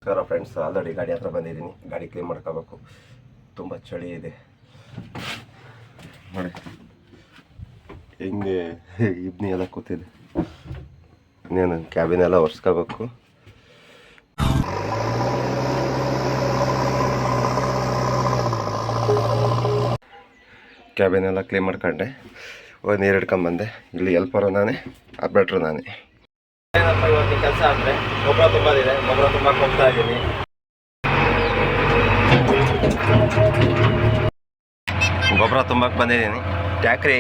ನಮಸ್ಕಾರ friends, already ಗಾಡಿ ಹತ್ರ ಬಂದಿದ್ದೀನಿ. ಗಾಡಿ ಕ್ಲೀನ್ ಮಾಡ್ಕೋಬೇಕು, ತುಂಬ ಚಳಿ ಇದೆ ನೋಡಿ. ಹೆಂಗೆ ಇಬ್ನಿ ಎಲ್ಲ ಕೂತಿದೆ. ಇನ್ನೇನು ಕ್ಯಾಬಿನ್ ಎಲ್ಲ ಒರೆಸ್ಕೋಬೇಕು. ಕ್ಯಾಬಿನ್ ಎಲ್ಲ ಕ್ಲೀನ್ ಮಾಡ್ಕೊಂಡೆ, ಹೋಗಿ ನೀರು ಹಿಡ್ಕೊಂಬಂದೆ. ಇಲ್ಲಿ ಎಲ್ಪರು ನಾನೇ, ಆಪ್ರೇಟ್ರು ನಾನೇ. ಏನಪ್ಪ ಇವತ್ತು ಕೆಲಸ ಅಂದರೆ ಗೊಬ್ಬರ ತುಂಬೋದಿದೆ. ಗೊಬ್ಬರ ತುಂಬಕ್ಕೆ ಹೋಗ್ತಾ ಇದ್ದೀನಿ. ಗೊಬ್ಬರ ತುಂಬಕ್ಕೆ ಬಂದಿದ್ದೀನಿ. ಟ್ಯಾಕ್ರಿ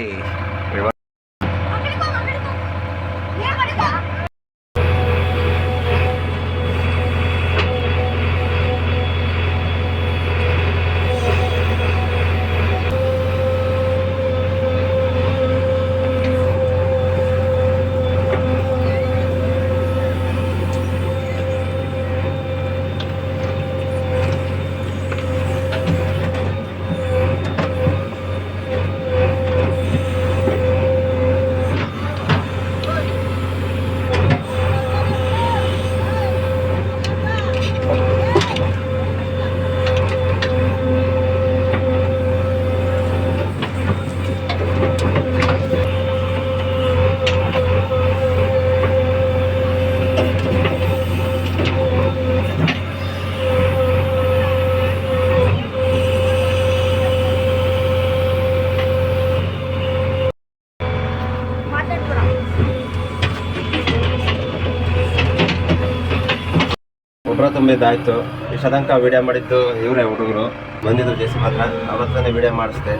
ಗೊಬ್ಬರ ತುಂಬಿದ್ದಾಯಿತು. ಇಷ್ಟದಂಕ ವೀಡಿಯೋ ಮಾಡಿದ್ದು ಇವರೇ ಹುಡುಗರು ಬಂದಿದ್ರು ಜೆ ಸಿ ಮಾತ್ರ. ಅವತ್ತೇ ವೀಡಿಯೋ ಮಾಡಿಸ್ದೆ.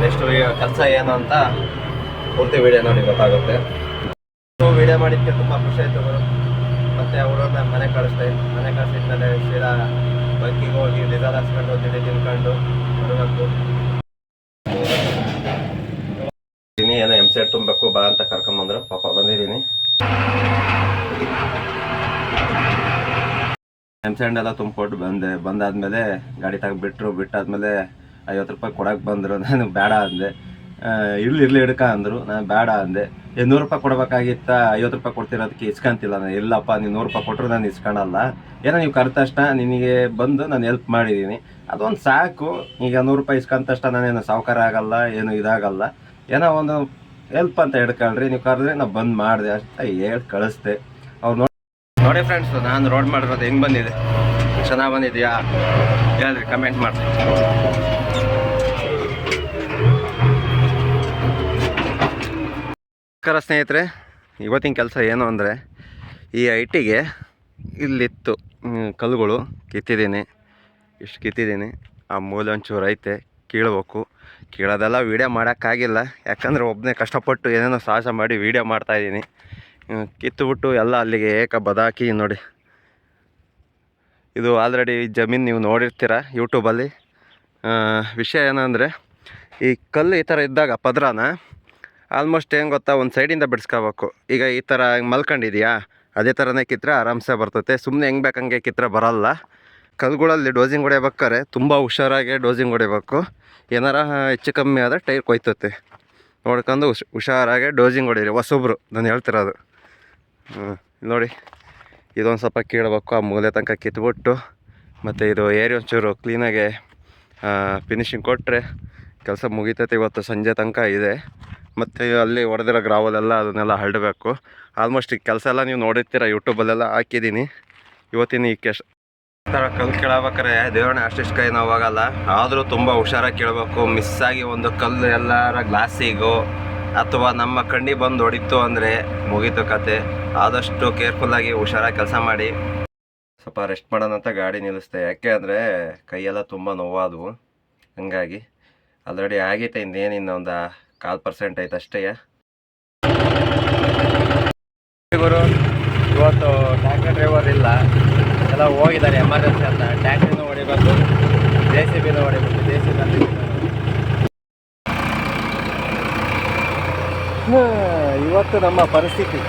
ನೆಕ್ಸ್ಟ್ ಕೆಲಸ ಏನು ಅಂತ ಪೂರ್ತಿ ವೀಡಿಯೋ ನೋಡಿ ಗೊತ್ತಾಗುತ್ತೆ. ವೀಡಿಯೋ ಮಾಡಿದ್ದಕ್ಕೆ ತುಂಬ ಖುಷಿ ಆಯಿತು ಅವರು. ಮತ್ತು ಅವ್ರನ್ನ ಮನೆ ಕಳಿಸ್ದೆ. ಮನೆ ಕಳಿಸಿದ್ಮೇಲೆ ಸೀದಾ ಬೈಕಿಗೆ ಹೋಗಿ ಡೀಸೆಲ್ ಹಾಕ್ಸ್ಕೊಂಡು ತಿಂಡಿ ತಿನ್ಕೊಂಡು ಬರಬೇಕು. ಏನೋ M7 ತುಂಬಬೇಕು ಬಾ ಅಂತ ಕರ್ಕೊಂಬಂದ್ರು. ಪಾಪ ಬಂದಿದ್ದೀನಿ. M7 ಎಲ್ಲ ತುಂಬಿಕೊಟ್ಟು ಬಂದಾದ್ಮೇಲೆ ಗಾಡಿ ಬಿಟ್ಟಾದ್ಮೇಲೆ 50 ರೂಪಾಯಿ ಕೊಡಕ್ಕೆ ಬಂದರು. ನಾನು ಬೇಡ ಅಂದೆ. ಇರ್ಲಿ ಹಿಡ್ಕ ಅಂದರು. ನಾನು ಬೇಡ ಅಂದೆ. 100 ರೂಪಾಯಿ ಕೊಡ್ಬೇಕಾಗಿತ್ತ, 50 ರೂಪಾಯಿ ಕೊಡ್ತಿರೋದಕ್ಕೆ ಇಸ್ಕೊಂತಿಲ್ಲ. ನಾನು ಇಲ್ಲಪ್ಪ, ನೀವು 100 ರೂಪಾಯಿ ಕೊಟ್ಟರು ನಾನು ಇಸ್ಕೊಳಲ್ಲ. ಏನೋ ನೀವು ಕರೆದ ತಕ್ಷಣ ನಿನಗೆ ಬಂದು ನಾನು ಹೆಲ್ಪ್ ಮಾಡಿದ್ದೀನಿ, ಅದೊಂದು ಸಾಕು. ಈಗ 100 ರೂಪಾಯಿ ಇಸ್ಕೊಂಡ ತಕ್ಷಣ ನಾನೇನು ಸಾವುಕಾರ ಆಗಲ್ಲ, ಏನು ಇದಾಗಲ್ಲ. ಏನೋ ಒಂದು ಹೆಲ್ಪ್ ಅಂತ ಹಿಡ್ಕೊಳ್ರಿ, ನೀವು ಕರೆದ್ರೆ ನಾನು ಬಂದು ಮಾಡಿದೆ ಅಂತ ಹೇಳಿ ಕಳಿಸ್ದೆ. ಅವ್ರು ನೋಡಿ ಫ್ರೆಂಡ್ಸ್, ನಾನು ರೋಡ್ ಮಾಡಿರೋದು ಹೆಂಗೆ ಬಂದಿದೆ, ಚೆನ್ನಾಗಿ ಬಂದಿದೆಯಾ ಹೇಳ್ರಿ, ಕಮೆಂಟ್ ಮಾಡಿ. ನಮಸ್ಕಾರ ಸ್ನೇಹಿತರೆ. ಇವತ್ತಿನ ಕೆಲಸ ಏನು ಅಂದರೆ, ಈ ಐಟಿಗೆ ಇಲ್ಲಿತ್ತು ಕಲ್ಲುಗಳು ಕಿತ್ತಿದ್ದೀನಿ. ಇಷ್ಟು ಕಿತ್ತಿದ್ದೀನಿ. ಆ ಮೂಲೆ ಒಂಚೂರು ಐತೆ, ಕೀಳ್ಬೇಕು. ಕೀಳೋದೆಲ್ಲ ವೀಡಿಯೋ ಮಾಡೋಕ್ಕಾಗಿಲ್ಲ, ಯಾಕಂದರೆ ಒಬ್ಬನೇ ಕಷ್ಟಪಟ್ಟು ಏನೇನೋ ಸಾಹಸ ಮಾಡಿ ವೀಡಿಯೋ ಮಾಡ್ತಾಯಿದ್ದೀನಿ. ಕಿತ್ತುಬಿಟ್ಟು ಎಲ್ಲ ಅಲ್ಲಿಗೆ ಬದಾಕಿ ನೋಡಿ. ಇದು ಆಲ್ರೆಡಿ ಜಮೀನು ನೀವು ನೋಡಿರ್ತೀರ ಯೂಟ್ಯೂಬಲ್ಲಿ. ವಿಷಯ ಏನಂದರೆ, ಈ ಕಲ್ಲು ಈ ಥರ ಇದ್ದಾಗ ಪದ್ರಾನ ಆಲ್ಮೋಸ್ಟ್ ಏನು ಗೊತ್ತಾ, ಒಂದು ಸೈಡಿಂದ ಬಿಡಿಸ್ಕೋಬೇಕು. ಈಗ ಈ ಥರ ಮಲ್ಕೊಂಡಿದೆಯಾ, ಅದೇ ಥರನೇ ಕಿತ್ತರೆ ಆರಾಮ್ಸೆ ಬರ್ತೈತೆ. ಸುಮ್ಮನೆ ಹೆಂಗೆ ಬೇಕಂಗೆ ಕಿತ್ತರೆ ಬರಲ್ಲ. ಕಲ್ಲುಗಳಲ್ಲಿ ಡೋಸಿಂಗ್ ಹೊಡಿಬೇಕಾರೆ ತುಂಬ ಹುಷಾರಾಗಿ ಡೋಸಿಂಗ್ ಹೊಡಿಬೇಕು. ಏನಾರ ಹೆಚ್ಚು ಕಮ್ಮಿ ಆದರೆ ಟೈರ್ ಕೊಯ್ತತೆ. ನೋಡ್ಕೊಂಡು ಹುಷಾರಾಗಿ ಡೋಸಿಂಗ್ ಹೊಡೀರಿ ಹೊಸೊಬ್ರು, ನಾನು ಹೇಳ್ತಿರೋದು. ನೋಡಿ, ಇದೊಂದು ಸ್ವಲ್ಪ ಕೀಳಬೇಕು. ಆ ಮೂಲೆ ತನಕ ಕಿತ್ಬಿಟ್ಟು ಮತ್ತು ಇದು ಏರಿ ಒಂಚೂರು ಕ್ಲೀನಾಗೆ ಫಿನಿಶಿಂಗ್ ಕೊಟ್ಟರೆ ಕೆಲಸ ಮುಗಿತೈತೆ. ಇವತ್ತು ಸಂಜೆ ತನಕ ಇದೆ. ಮತ್ತು ಅಲ್ಲಿ ಹೊಡೆದಿರೋ ಗ್ರಾವಲೆಲ್ಲ ಅದನ್ನೆಲ್ಲ ಹರಡಬೇಕು. ಆಲ್ಮೋಸ್ಟ್ ಈ ಕೆಲಸ ಎಲ್ಲ ನೀವು ನೋಡಿರ್ತೀರ, ಯೂಟ್ಯೂಬಲ್ಲೆಲ್ಲ ಹಾಕಿದ್ದೀನಿ. ಇವತ್ತಿನ ಈ ಥರ ಕಲ್ಲು ಕೀಳಬೇಕಾರೆ ದೇವರನ್ನ ಅಷ್ಟಿಷ್ಟು ಕೈ ನೋವಾಗಲ್ಲ, ಆದರೂ ತುಂಬ ಹುಷಾರಾಗಿ ಕೀಳಬೇಕು. ಮಿಸ್ಸಾಗಿ ಒಂದು ಕಲ್ಲು ಎಲ್ಲರ ಗ್ಲಾಸಿಗೋ ಅಥವಾ ನಮ್ಮ ಕಣ್ಣಿಗೆ ಬಂದು ಹೊಡಿತು ಅಂದರೆ ಮುಗೀತು ಕತೆ. ಆದಷ್ಟು ಕೇರ್ಫುಲ್ಲಾಗಿ ಹುಷಾರಾಗಿ ಕೆಲಸ ಮಾಡಿ. ಸ್ವಲ್ಪ ರೆಸ್ಟ್ ಮಾಡೋಣ ಅಂತ ಗಾಡಿ ನಿಲ್ಲಿಸ್ದೆ. ಯಾಕೆ ಅಂದರೆ ಕೈಯೆಲ್ಲ ತುಂಬ ನೋವಾದವು. ಹಂಗಾಗಿ ಆಲ್ರೆಡಿ ಆಗೈತೆ, ಇನ್ನೊಂದು 1/4% ಐತೆ ಅಷ್ಟೇ. ಗುರು, ಇವತ್ತು ಟ್ಯಾಕ್ಟ್ರಿ ಡ್ರೈವರ್ ಇಲ್ಲ, ಎಲ್ಲ ಹೋಗಿದ್ದಾರೆ ಎಮರ್ಜೆನ್ಸಿ ಅಂತ. ಟ್ಯಾಕ್ಟ್ರಿನೂ ಹೊಡಿಬೇಕು, JCB ಹೊಡಿಬೇಕು. JCB ಇವತ್ತು ನಮ್ಮ ಪರಿಸ್ಥಿತಿ.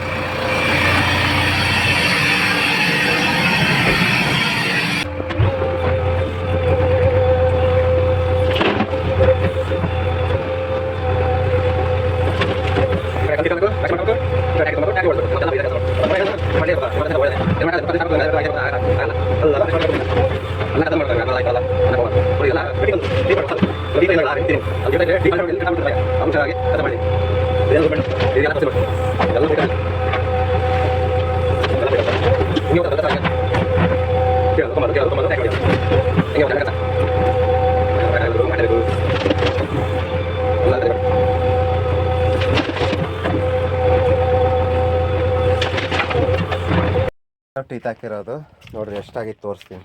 ಟೀತ್ ಹಾಕಿರೋದು ನೋಡ್ರಿ ಎಷ್ಟಾಗಿತ್ತು ತೋರಿಸ್ತೀನಿ.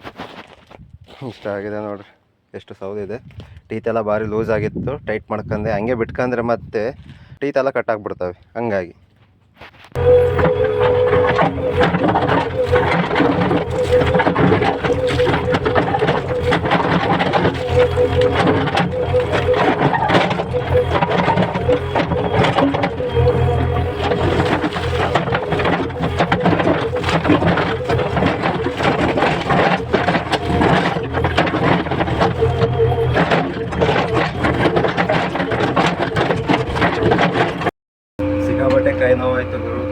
ಇಷ್ಟ ಆಗಿದೆ ನೋಡ್ರಿ, ಎಷ್ಟು ಸೌದಿದೆ. ಟೀತ್ ಎಲ್ಲ ಭಾರಿ ಲೂಸ್ ಆಗಿತ್ತು, ಟೈಟ್ ಮಾಡ್ಕೊಂಡೆ. ಹಂಗೆ ಬಿಟ್ಕೊಂಡ್ರೆ ಮತ್ತೆ ಟೀತ್ ಎಲ್ಲ ಕಟ್ ಆಗಿಬಿಡ್ತವೆ. ಹಂಗಾಗಿ ಸಿಕ್ಕಾಬಟ್ಟೆ ಕೈ ನೋವಾಯ್ತು ಗುರು.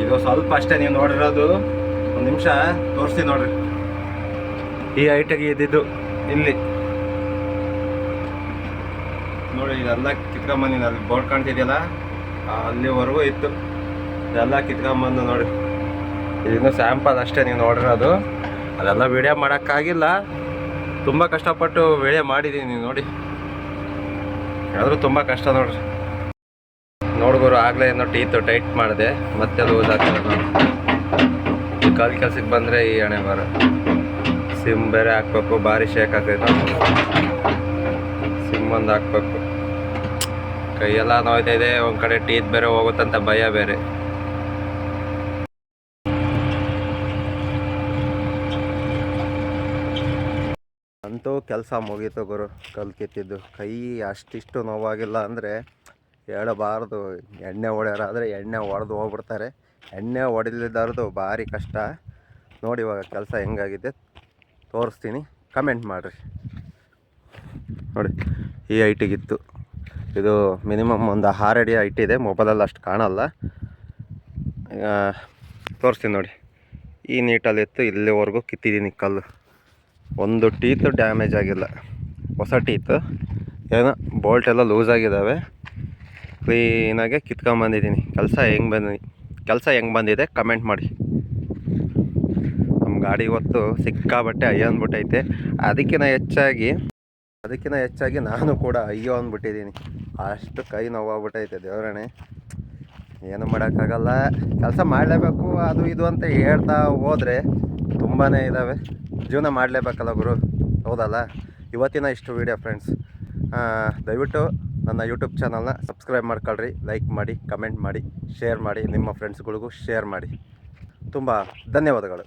ಇದು ಸ್ವಲ್ಪ ಅಷ್ಟೇ, ನೀವು ನೋಡಿರೋದು. ಒಂದು ನಿಮಿಷ ತೋರಿಸ್ತೀನಿ ನೋಡ್ರಿ. ಈ ಹೈಟಿಗೆ ಇದ್ದಿದ್ದು ಇಲ್ಲಿ ನೋಡಿ, ಇದೆಲ್ಲ ಕಿತ್ಕೊಂಬಂದಿನಿ. ಅಲ್ಲಿ ಬೋರ್ಡ್ ಕಾಣ್ತಿದೆಯಲ್ಲ, ಅಲ್ಲಿವರೆಗೂ ಇತ್ತು. ಇದೆಲ್ಲ ಕಿತ್ಕೊಂಬಂದು ನೋಡಿ. ಇದನ್ನು ಸ್ಯಾಂಪಲ್ ಅಷ್ಟೇ ನೀವು ನೋಡಿರೋದು. ಅದೆಲ್ಲ ವಿಡಿಯೋ ಮಾಡೋಕ್ಕಾಗಿಲ್ಲ, ತುಂಬ ಕಷ್ಟಪಟ್ಟು ವಿಡಿಯೋ ಮಾಡಿದ್ದೀನಿ ನೋಡಿ. ಆದರೂ ತುಂಬ ಕಷ್ಟ ನೋಡ್ರಿ. ನೋಡ್ಗೋರು ಆಗಲೇ ಏನೋ ಟೀತು ಟೈಟ್ ಮಾಡಿದೆ, ಮತ್ತೆ ಲೂಸ್ ಆಗ್ತದೆ ನೋಡಿ. ಈ ಕಾಲು ಕೆಲಸಕ್ಕೆ ಬಂದರೆ ಈ ಹಣೆ ಬರ. ಸಿಮ್ ಬೇರೆ ಹಾಕ್ಬೇಕು, ಭಾರಿ ಶೇಕ್ ಆಗ್ತೈತೆ. ಸಿಮ್ ಒಂದು ಹಾಕ್ಬೇಕು. ಕೈಯೆಲ್ಲ ನೋಯ್ತಾ ಇದೆ. ಒಂದು ಕಡೆ ಟೀತ್ ಬೇರೆ ಹೋಗುತ್ತಂತ ಭಯ ಬೇರೆ. ಅಂತೂ ಕೆಲಸ ಮುಗೀತು ಗುರು. ಕಲ್ಲು ಕಿತ್ತಿದ್ದು ಕೈ ಅಷ್ಟಿಷ್ಟು ನೋವಾಗಿಲ್ಲ ಅಂದರೆ ಹೇಳಬಾರ್ದು. ಎಣ್ಣೆ ಹೊಡೆಯೋರಾದರೆ ಎಣ್ಣೆ ಹೊಡೆದು ಹೋಗ್ಬಿಡ್ತಾರೆ. ಎಣ್ಣೆ ಹೊಡಿಲಿದ್ದಾರದು ಭಾರಿ ಕಷ್ಟ. ನೋಡಿ ಇವಾಗ ಕೆಲಸ ಹೆಂಗಾಗಿದೆ ತೋರಿಸ್ತೀನಿ, ಕಮೆಂಟ್ ಮಾಡಿರಿ. ನೋಡಿ ಈ ಹೈಟಿಗಿತ್ತು. ಇದು ಮಿನಿಮಮ್ ಒಂದು 6 ಅಡಿ ಹೈಟ್ ಇದೆ. ಮೊಬೈಲಲ್ಲಿ ಅಷ್ಟು ಕಾಣಲ್ಲ. ತೋರಿಸ್ತೀನಿ ನೋಡಿ. ಈ ನೀಟಲ್ಲಿತ್ತು, ಇಲ್ಲಿವರೆಗೂ ಕಿತ್ತಿದ್ದೀನಿ ಕಲ್ಲು. ಒಂದು ಟೀತು ಡ್ಯಾಮೇಜ್ ಆಗಿಲ್ಲ, ಹೊಸ ಟೀತು. ಏನೋ ಬೋಲ್ಟ್ ಎಲ್ಲ ಲೂಸ್ ಆಗಿದ್ದಾವೆ. ಕ್ಲೀನಾಗೆ ಕಿತ್ಕೊಂಬಂದಿದ್ದೀನಿ. ಕೆಲಸ ಹೆಂಗೆ ಬಂದಿದೆ ಕಮೆಂಟ್ ಮಾಡಿ. ನಮ್ಮ ಗಾಡಿ ಇವತ್ತು ಸಿಕ್ಕಾಬಟ್ಟೆ ಅಯ್ಯೋ ಅಂದ್ಬಿಟ್ಟೈತೆ. ಅದಕ್ಕಿಂತ ಹೆಚ್ಚಾಗಿ ನಾನು ಕೂಡ ಅಯ್ಯೋ ಅಂದ್ಬಿಟ್ಟಿದ್ದೀನಿ. ಅಷ್ಟು ಕೈ ನೋವಾಗ್ಬಿಟ್ಟೈತೆ. ದೇವರಣೆ, ಏನು ಮಾಡೋಕ್ಕಾಗಲ್ಲ. ಕೆಲಸ ಮಾಡಲೇಬೇಕು, ಅದು ಇದು ಅಂತ ಹೇಳ್ತಾ ಹೋದರೆ ತುಂಬಾ ಇದ್ದಾವೆ. ಜೀವನ ಮಾಡಲೇಬೇಕಲ್ಲ ಗುರು, ಹೌದಲ್ಲ. ಇವತ್ತಿನ ಇಷ್ಟು ವೀಡಿಯೋ ಫ್ರೆಂಡ್ಸ್. ದಯವಿಟ್ಟು ನನ್ನ ಯೂಟ್ಯೂಬ್ ಚಾನಲ್ನ ಸಬ್ಸ್ಕ್ರೈಬ್ ಮಾಡ್ಕೊಳ್ರಿ, ಲೈಕ್ ಮಾಡಿ, ಕಮೆಂಟ್ ಮಾಡಿ, ಶೇರ್ ಮಾಡಿ. ನಿಮ್ಮ ಫ್ರೆಂಡ್ಸ್ಗಳಿಗೂ ಶೇರ್ ಮಾಡಿ. ತುಂಬ ಧನ್ಯವಾದಗಳು.